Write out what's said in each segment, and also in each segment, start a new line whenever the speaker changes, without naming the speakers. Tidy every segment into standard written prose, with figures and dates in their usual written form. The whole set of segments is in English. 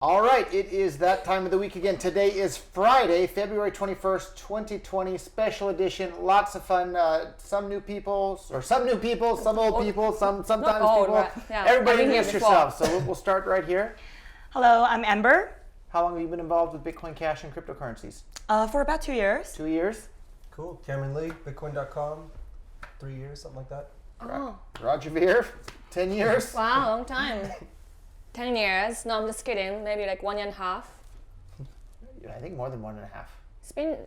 All right, it is that time of the week again. Today is Friday, February 21st, 2020, special edition. Lots of fun. Some new people, some old people, sometimes
old,
people.
but yeah,
Everybody introduce yourself. So we'll start right here.
Hello, I'm Amber.
How long have you been involved with Bitcoin Cash and cryptocurrencies?
For about 2 years.
2 years.
Cool. Cameron Lee, Bitcoin.com, 3 years, something like that.
Oh.
Roger Veer, 10 years.
Wow, long time. 10 years. No, I'm just kidding. Maybe like 1.5 years.
I think more than 1.5.
It's been,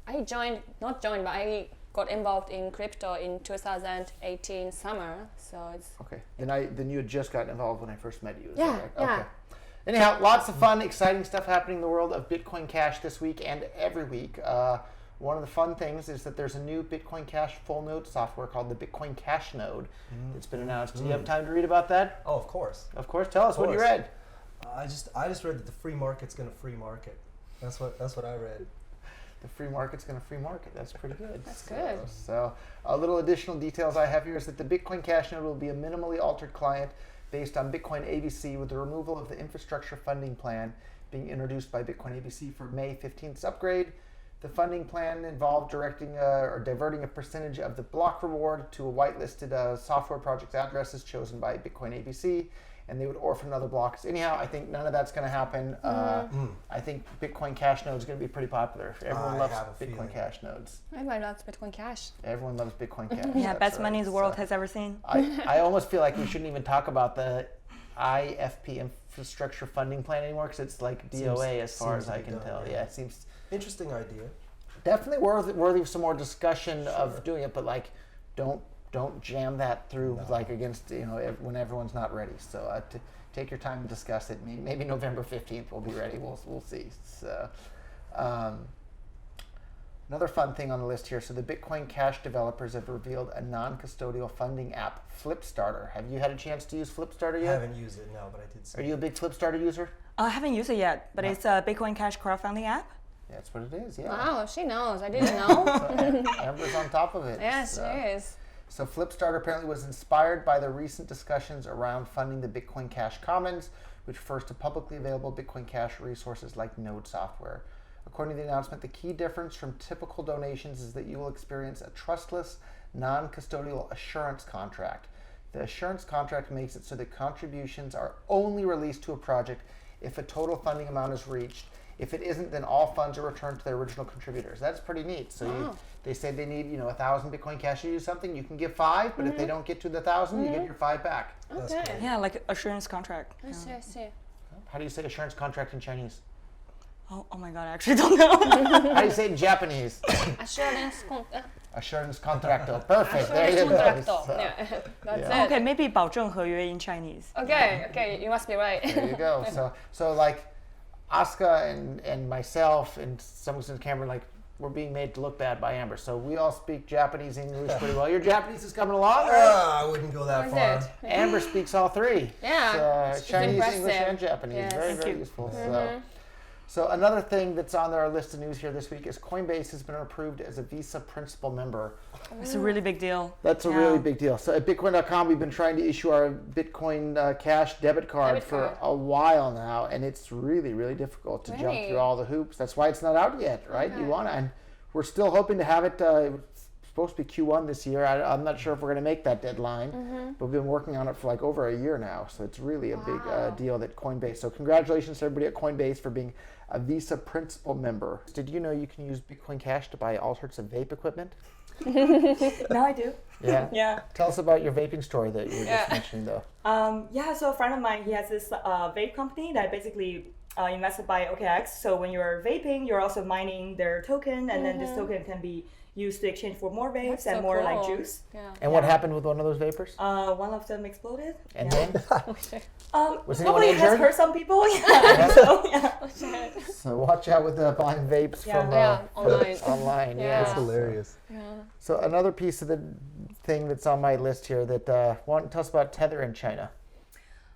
I got involved in crypto in 2018 summer. So it's...
Okay. Then you had just gotten involved when I first met you. Is
Yeah,
that right?
yeah.
Okay. Anyhow, lots of fun, exciting stuff happening in the world of Bitcoin Cash this week and every week. One of the fun things is that there's a new Bitcoin Cash full node software called the Bitcoin Cash node. It's been announced. Do you have time to read about that?
Oh, of course.
Of course. Tell us what you read.
I just read that the free market's going to free market. That's what I read.
The free market's going to free market. That's pretty good.
That's good.
So a little additional details I have here is that the Bitcoin Cash node will be a minimally altered client based on Bitcoin ABC with the removal of the infrastructure funding plan being introduced by Bitcoin ABC for May 15th's upgrade. The funding plan involved directing or diverting a percentage of the block reward to a whitelisted software project addresses chosen by Bitcoin ABC, and they would orphan other blocks. Anyhow, I think none of that's going to happen. I think Bitcoin Cash node is going to be pretty popular. Everyone loves Bitcoin Cash nodes.
Everybody loves Bitcoin Cash.
Everyone loves Bitcoin Cash.
Yeah, best money the world has ever seen.
I almost feel like we shouldn't even talk about the IFP infrastructure funding plan anymore because it's like DOA as far as I can tell. Yeah, it seems
interesting idea.
Definitely worthy of some more discussion of doing it, but like don't jam that through like against when everyone's not ready. So take your time and discuss it. Maybe November 15th we'll be ready. We'll see. So another fun thing on the list here. So the Bitcoin Cash developers have revealed a non-custodial funding app, Flipstarter. Have you had a chance to use Flipstarter yet?
I haven't used it, no, but I did see
Are you a big Flipstarter user?
I haven't used it yet, but it's a Bitcoin Cash crowdfunding app.
That's what it is, yeah.
Wow, she knows. I didn't know.
Amber's on top of it.
Yes, she is.
So Flipstarter apparently was inspired by the recent discussions around funding the Bitcoin Cash Commons, which refers to publicly available Bitcoin Cash resources like node software. According to the announcement, the key difference from typical donations is that you will experience a trustless, non-custodial assurance contract. The assurance contract makes it so that contributions are only released to a project if a total funding amount is reached. If it isn't, then all funds are returned to their original contributors. That's pretty neat. So they say they need 1,000 Bitcoin Cash to do something. You can give 5, but if they don't get to the 1,000, you get your 5 back.
Okay.
Yeah, like assurance contract.
I see.
How do you say assurance contract in Chinese?
Oh my God, I actually don't know.
How do you say it in Japanese?
Assurance
contracto. Perfect. There you go.
contracto. Yeah, that's it.
Okay, maybe 保证合约 in Chinese.
Okay, you must be right.
There you go. So like Aska and myself and some extent Cameron, like we're being made to look bad by Amber. So we all speak Japanese, English pretty well. Your Japanese is coming along?
I wouldn't go that far.
Amber speaks all 3.
Yeah.
So, Chinese,
impressive.
English, and Japanese.
Yes.
Very useful. So another thing that's on our list of news here this week is Coinbase has been approved as a Visa principal member.
It's a really big deal.
That's a really big deal. So at Bitcoin.com, we've been trying to issue our Bitcoin Cash debit card for a while now, and it's really, really difficult to jump through all the hoops. That's why it's not out yet, right? You want to, and we're still hoping to have it. It's supposed to be Q1 this year. I'm not sure if we're going to make that deadline, but we've been working on it for like over a year now. So it's really a big deal that Coinbase. So congratulations to everybody at Coinbase for being a Visa principal member. Did you know you can use Bitcoin Cash to buy all sorts of vape equipment?
Now I do.
Yeah.
Yeah.
Tell us about your vaping story that you were just mentioning, though.
So a friend of mine, he has this vape company that basically invested by OKX. So when you're vaping, you're also mining their token, and then this token can be used to exchange for more vapes and more like juice.
Yeah.
And what happened with one of those vapors?
One of them exploded.
And then? Was anyone
probably
injured?
has hurt some people. So,
So watch out with buying vapes from online. Yeah.
That's hilarious.
Yeah.
So another piece of the thing that's on my list here that tell us about Tether in China.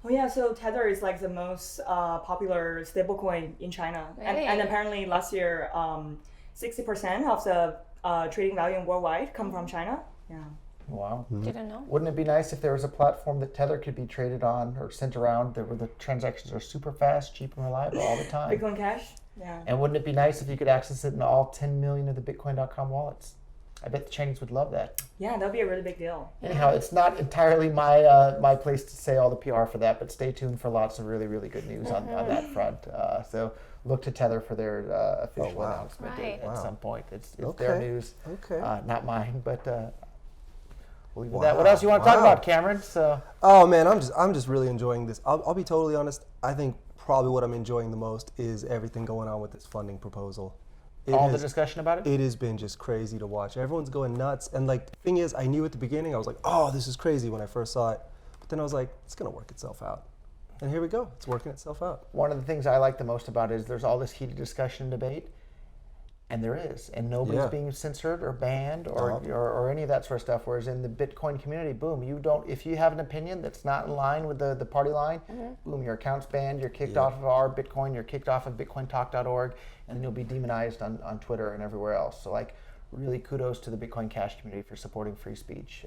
Oh yeah, so Tether is like the most popular stablecoin in China, and apparently last year 60% of the trading volume worldwide come from China. Yeah.
Wow.
Didn't know.
Wouldn't it be nice if there was a platform that Tether could be traded on or sent around where the transactions are super fast, cheap, and reliable all the time?
Bitcoin Cash? Yeah.
And wouldn't it be nice if you could access it in all 10 million of the Bitcoin.com wallets? I bet the Chinese would love that.
Yeah, that'd be a really big deal.
Anyhow, it's not entirely my place to say all the PR for that, but stay tuned for lots of really, really good news on that front. So look to Tether for their official announcement
Right.
at some point. It's
Okay.
their news,
Okay.
not mine. But we'll leave it at that. What else you want to talk about, Cameron? So
Oh man, I'm just really enjoying this. I'll be totally honest. I think probably what I'm enjoying the most is everything going on with this funding proposal.
the discussion about it.
It has been just crazy to watch. Everyone's going nuts, and like the thing is, I knew at the beginning I was like, oh, this is crazy when I first saw it, but then I was like, it's gonna work itself out, and here we go. It's working itself out.
One of the things I like the most about it is there's all this heated discussion and debate, and there is, and nobody's
Yeah.
being censored or banned or any of that sort of stuff. Whereas in the Bitcoin community, boom, if you have an opinion that's not in line with the party line, boom, your account's banned, you're kicked off of our Bitcoin, you're kicked off of bitcointalk.org, and then you'll be demonized on Twitter and everywhere else. So like, really kudos to the Bitcoin Cash community for supporting free speech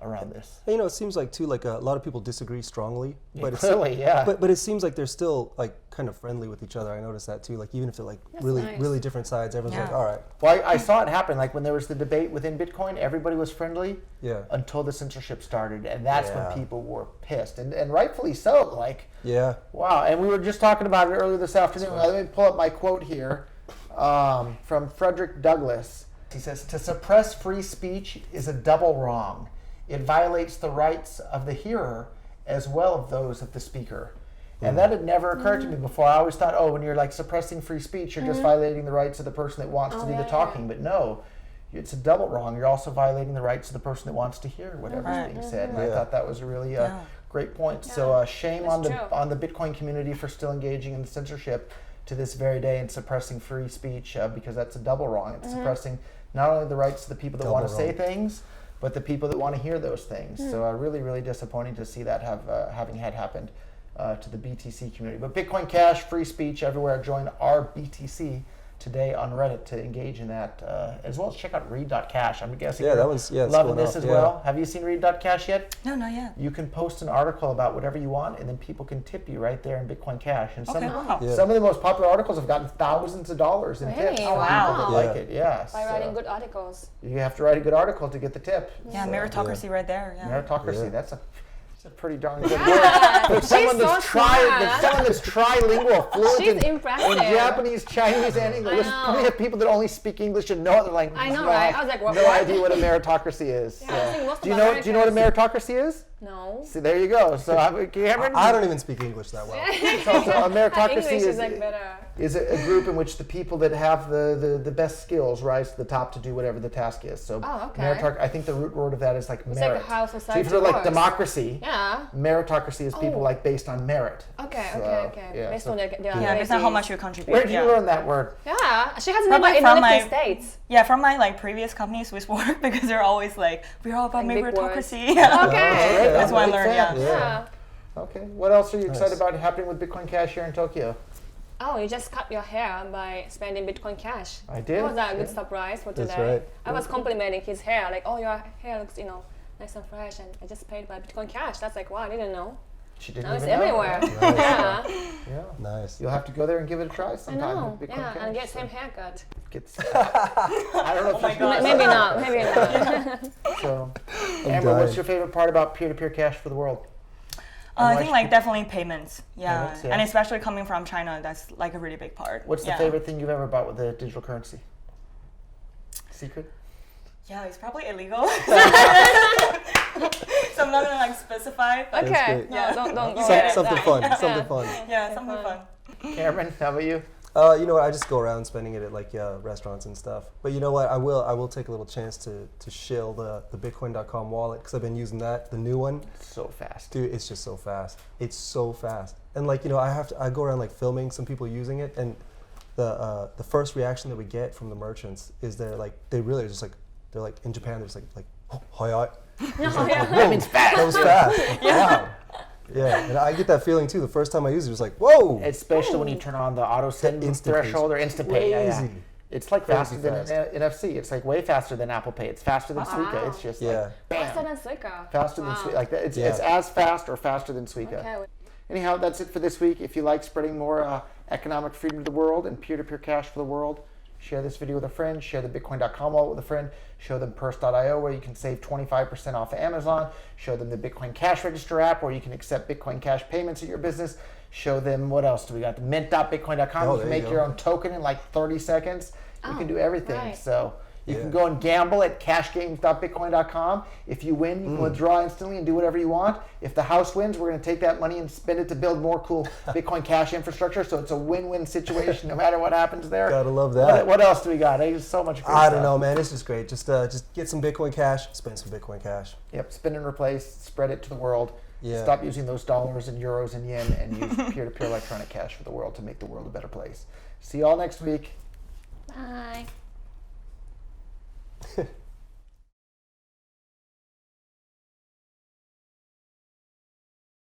around this.
And, it seems like too, like a lot of people disagree strongly, but
Clearly,
but it seems like they're still like kind of friendly with each other. I noticed that too. Like even if they're like
nice.
really different sides, everyone's like, all right,
Well, I saw it happen. Like when there was the debate within Bitcoin, everybody was friendly
yeah,
until the censorship started, and that's
Yeah.
when people were pissed, and rightfully so. Like,
yeah,
wow. And we were just talking about it earlier this afternoon. Let me pull up my quote here from Frederick Douglass. He says, "To suppress free speech is a double wrong. It violates the rights of the hearer as well as those of the speaker." And that had never occurred to me before. I always thought, when you're like suppressing free speech, you're just violating the rights of the person that wants to do the talking. But no, it's a double wrong. You're also violating the rights of the person that wants to hear whatever's being said. And I thought that was a really great point. So shame on
That's true.
on the Bitcoin community for still engaging in censorship to this very day and suppressing free speech because that's a double wrong. It's suppressing not only the rights of the people that
Double
want to say
wrong.
things, but the people that want to hear those things. So really, really disappointing to see that having had happened to the BTC community. But Bitcoin Cash, free speech everywhere. Join our BTC today on Reddit to engage in that, as well as check out read.cash. I'm guessing
Yeah,
you're
that one's- yeah, it's
loving
going
this
off,
as
yeah.
well. Have you seen read.cash yet?
No, not yet.
You can post an article about whatever you want, and then people can tip you right there in Bitcoin Cash. And
Okay, wow.
Yeah.
some of the most popular articles have gotten thousands of dollars in
Really?
tips from
Oh,
people
wow.
that like it. Yeah.
By
so
writing good articles.
you have to write a good article to get the tip.
Yeah, meritocracy right there. Yeah.
Meritocracy.
Yeah.
That's a pretty darn good word.
Yeah.
For someone
She's so
that's
smart.
someone that's trilingual, fluent
She's
in
impressive.
Japanese, Chinese, and English. There's
know.
plenty of people that only speak English and no other language.
I know, right? I was like, what?
No idea what a meritocracy is.
Yeah, I think most
Do you
of
know? Do you know what a
Americans-
meritocracy is?
No.
See, there you go. So Cameron,
I don't even speak English that well.
So a meritocracy
English is like
is
better.
a group in which the people that have the best skills rise to the top to do whatever the task is. So
okay.
I think the root word of that is like
It's
merit.
like how
So
society
if you're like
works.
democracy,
Yeah.
meritocracy is people like based on merit.
Okay,
So,
okay.
yeah,
Based
so-
on their
Yeah, based on how much
abilities.
you contribute.
Where did
yeah.
you learn that word?
Yeah, she has
Probably
never in
from
the
my-
States.
Yeah, from my previous company, Swiss work, because they're always like, we're all about
Like big
meritocracy. Yeah.
Okay.
That's what I
Big
learned,
fan.
yeah.
Yeah.
Okay. What else are you excited
Nice.
about happening with Bitcoin Cash here in Tokyo?
Oh, you just cut your hair by spending Bitcoin Cash.
I did.
That was a good
yeah.
surprise for
That's
today.
right.
I was complimenting his hair, like, oh, your hair looks, nice and fresh, and I just paid by Bitcoin Cash. That's like, wow, I didn't know.
She didn't
Now it's
even know.
everywhere.
Yeah.
Yeah,
Yeah.
Nice.
You'll have to go there and give it a try
I
sometime.
know.
with Bitcoin
Yeah,
Cash.
and get
So
same haircut.
I don't know if
my
you should
God.
do
Maybe
that.
not. Maybe not.
So, Amber, what's
dying.
your favorite part about peer-to-peer cash for the world?
I
why
think
should
like
we-
definitely payments. Yeah.
Payments, yeah.
And especially coming from China, that's like a really big part.
What's the
Yeah.
favorite thing you've ever bought with the digital currency? Secret?
Yeah, it's probably illegal. So I'm not gonna like specify. But
Okay.
great.
No,
Yeah.
don't go
Some-
there.
something fun. Something fun.
Yeah, something
fun.
fun.
Cameron, how about you?
You know what? I just go around spending it at like restaurants and stuff. But you know what? I will take a little chance to shill the Bitcoin.com wallet because I've been using that, the new one.
So fast.
Dude, it's just so fast. It's so fast. And like I go around like filming some people using it, and the first reaction that we get from the merchants is they really are just like they're like in Japan they're just like oh, hi.
That means fast.
That was fast. Wow. Yeah, and I get that feeling too. The first time I used it, it was like, whoa,
Especially when you turn on the auto send
Instant
threshold or instant pay. Yeah, yeah.
crazy.
It's like
Crazy
faster than NFC. It's like way faster than Apple Pay. It's faster than Suica.
Wow.
It's just
Yeah.
like bam.
Faster than Suica.
Faster than
Wow.
Suica. Like that. It's
Yeah.
as fast or faster than Suica.
Okay.
Anyhow, that's it for this week. If you like spreading more economic freedom to the world and peer-to-peer cash for the world, share this video with a friend. Share the Bitcoin.com wallet with a friend. Show them Purse.io where you can save 25% off of Amazon. Show them the Bitcoin Cash Register app where you can accept Bitcoin Cash payments at your business. Show them what else do we got? The mint.bitcoin.com.
Oh,
you can
there you
make
go.
your own token in like 30 seconds. You can do everything.
right.
So you
Yeah.
can go and gamble at cashgames.bitcoin.com. If you win, you can withdraw instantly and do whatever you want. If the house wins, we're going to take that money and spend it to build more cool Bitcoin Cash infrastructure. So it's a win-win situation no matter what happens there.
Gotta love that.
What else do we got? There's so much great
I
stuff.
don't know, man. It's just great. Just get some Bitcoin Cash, spend some Bitcoin Cash.
Yep, spin and replace, spread it to the world.
Yeah.
Stop using those dollars and euros and yen and use peer-to-peer electronic cash for the world to make the world a better place. See you all next week.
Bye.